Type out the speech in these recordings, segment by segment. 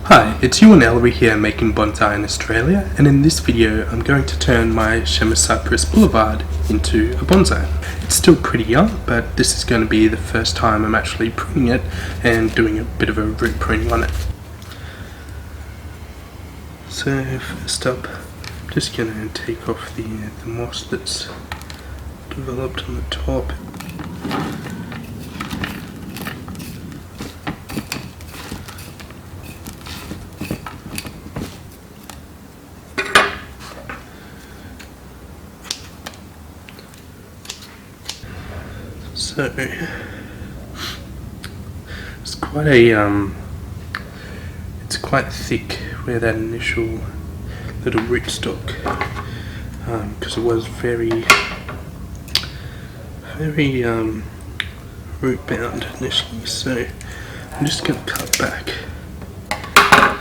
Hi, it's you and Ellery here making bonsai in Australia, and in this video I'm going to turn my Chamaecyparis Boulevard into a bonsai. It's still pretty young, but this is going to be the first time I'm actually pruning it and doing a bit of a root pruning on it. So first up, I'm just going to take off the moss that's developed on the top. So it's quite thick where that initial little rootstock, because it was very root bound initially. So I'm just going to cut back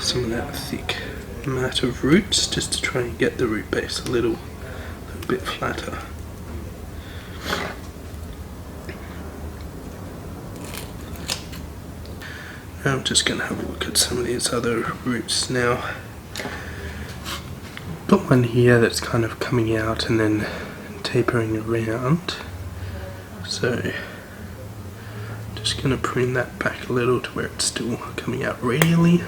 some of that thick mat of roots just to try and get the root base a little bit flatter. I'm just going to have a look at some of these other roots now. Got one here that's kind of coming out and then tapering around, so just going to prune that back a little to where it's still coming out radially.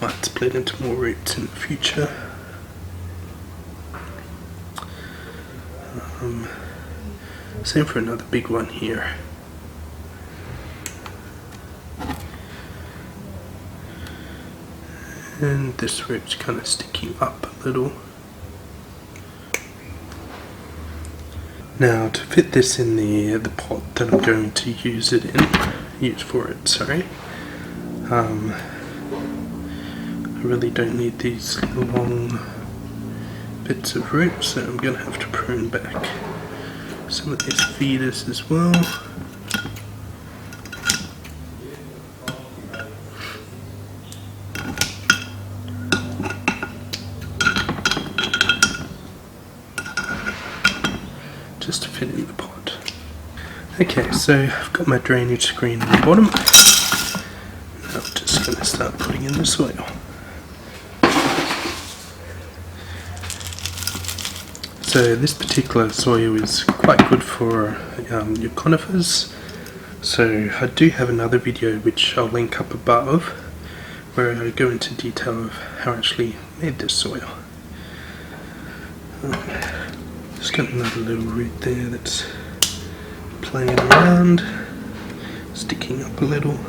Might split into more roots in the future. Same for another big one here. And this root's kind of sticking up a little. Now to fit this in the pot that I'm going to use for it, sorry. I really don't need these long bits of root, so I'm going to have to prune back some of these feeders as well. Just to fit in the pot. Okay, so I've got my drainage screen on the bottom. Now I'm just going to start putting in the soil. So this particular soil is quite good for your conifers. So I do have another video which I'll link up above where I go into detail of how I actually made this soil. Just got another little root there that's playing around, sticking up a little.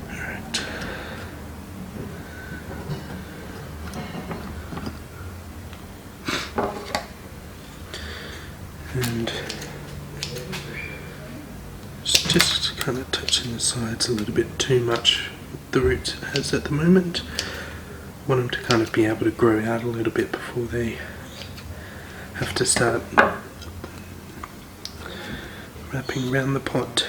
Alright. And just kind of touching the sides a little bit too much. The roots it has at the moment. I want them to kind of be able to grow out a little bit before they have to start wrapping around the pot.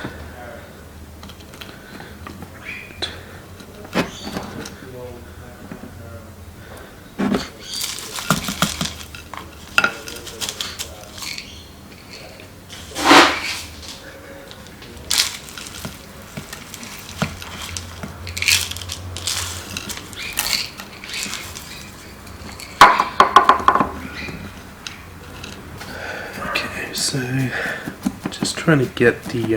So, just trying to get the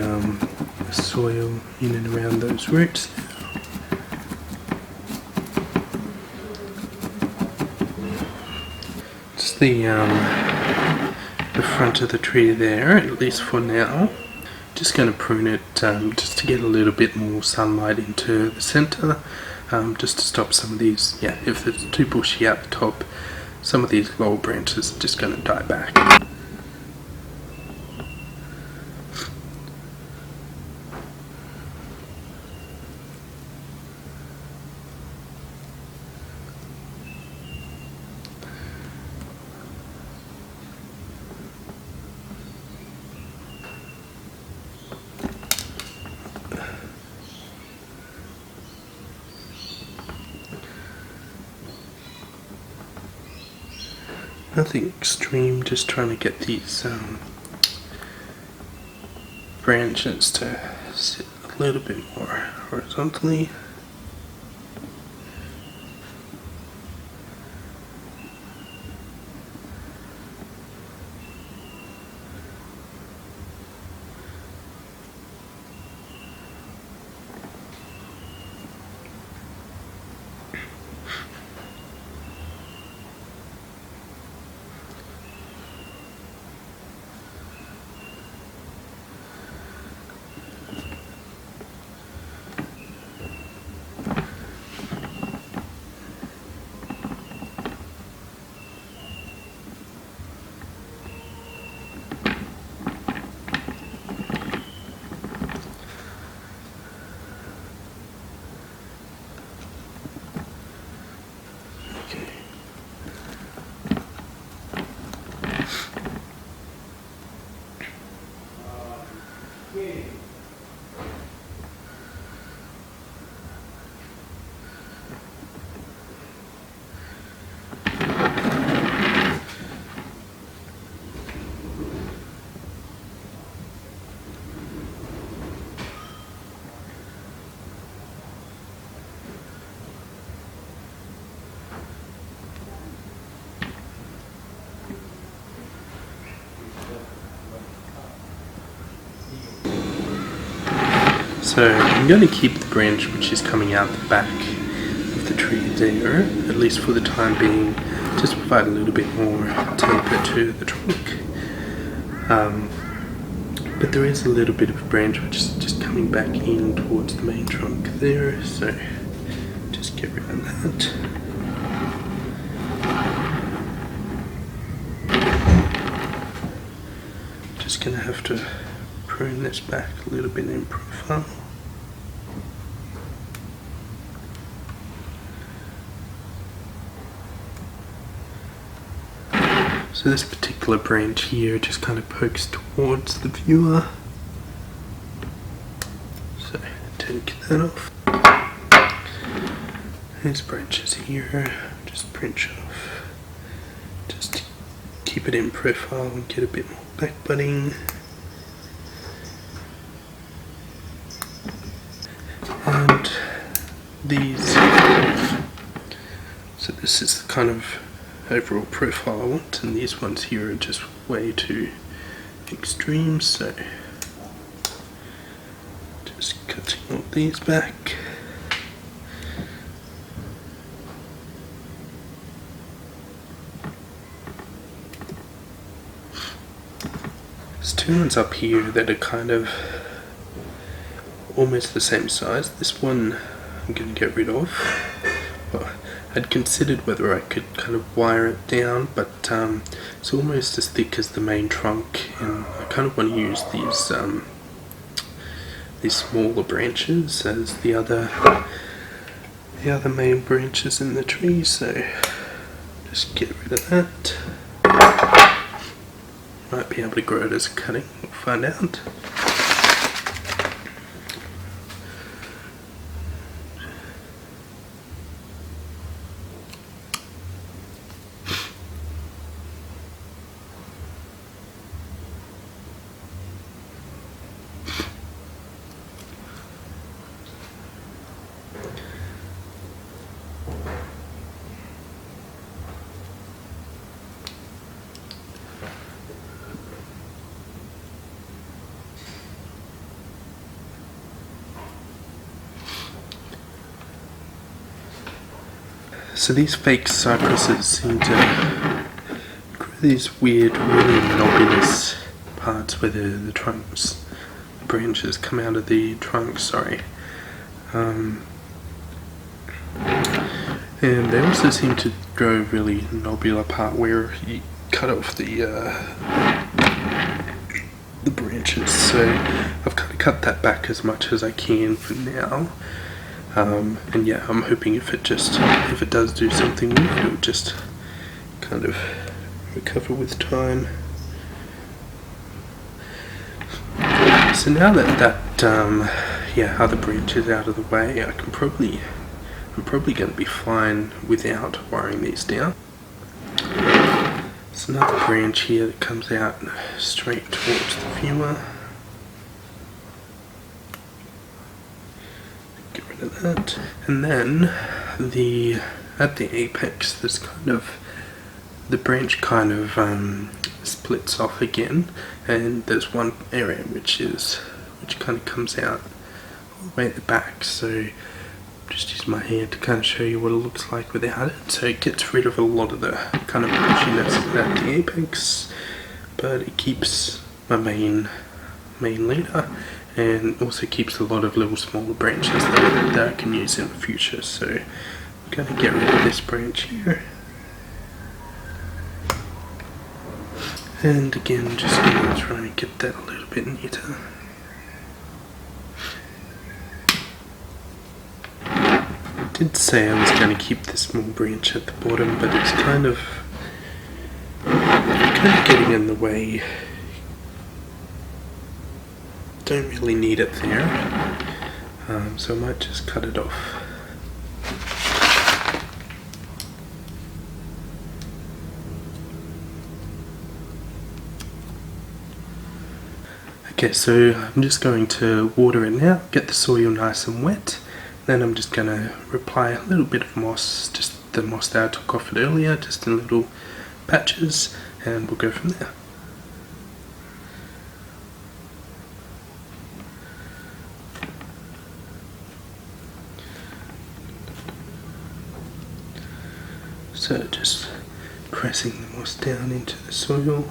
soil in and around those roots. Just the front of the tree there, at least for now. Just going to prune it just to get a little bit more sunlight into the center, just to stop some of these, if it's too bushy at the top, some of these lower branches are just going to die back. Nothing extreme, just trying to get these branches to sit a little bit more horizontally. So I'm going to keep the branch which is coming out the back of the tree there, at least for the time being, just to provide a little bit more taper to the trunk. But there is a little bit of a branch which is just coming back in towards the main trunk there, so just get rid of that. Just going to have to prune this back a little bit in profile. So this particular branch here just kind of pokes towards the viewer. So take that off. These branches here, just pinch off. Just keep it in profile and get a bit more back budding. And these, so this is the kind of overall profile I want, and these ones here are just way too extreme, so just cutting all these back. There's two ones up here that are kind of almost the same size. This one I'm going to get rid of. Well, I'd considered whether I could kind of wire it down, but it's almost as thick as the main trunk, and I kind of want to use these smaller branches as the other main branches in the tree, so just get rid of that. Might be able to grow it as a cutting, we'll find out. So these fake cypresses seem to grow these weird, really knobbiness parts where the trunks, the branches come out of the trunk, sorry. And they also seem to grow a really knobbular part where you cut off the branches. So I've kind of cut that back as much as I can for now. And yeah, I'm hoping if it does do something weird, it'll just kind of recover with time. So now that other branch is out of the way, I'm probably going to be fine without wiring these down. There's another branch here that comes out straight towards the viewer. rid of that. And then at the apex, there's kind of, the branch kind of splits off again, and there's one area which kind of comes out all the way at the back. So just use my hand to kind of show you what it looks like without it. So it gets rid of a lot of the kind of bushiness at the apex, but it keeps my main leader, and also keeps a lot of little smaller branches that I can use in the future. So I'm going to get rid of this branch here, and again just going to try and get that a little bit neater. I did say I was going to keep the small branch at the bottom, but it's kind of getting in the way. Don't really need it there, so I might just cut it off. Okay, so I'm just going to water it now, get the soil nice and wet. Then I'm just going to apply a little bit of moss, just the moss that I took off it earlier, just in little patches, and we'll go from there. So just pressing the moss down into the soil.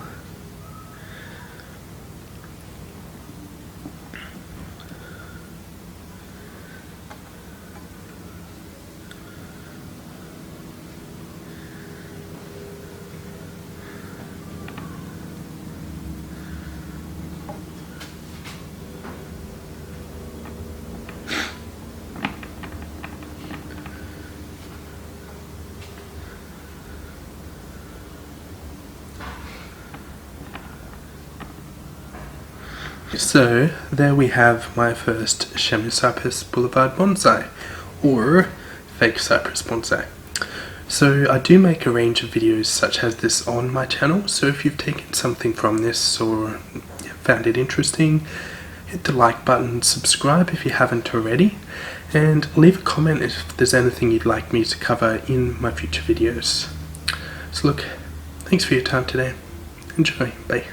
So there we have my first Chamaecyparis Boulevard bonsai, or fake cypress bonsai. So I do make a range of videos such as this on my channel, so if you've taken something from this or found it interesting, hit the like button, subscribe if you haven't already, and leave a comment if there's anything you'd like me to cover in my future videos. So look, thanks for your time today. Enjoy. Bye.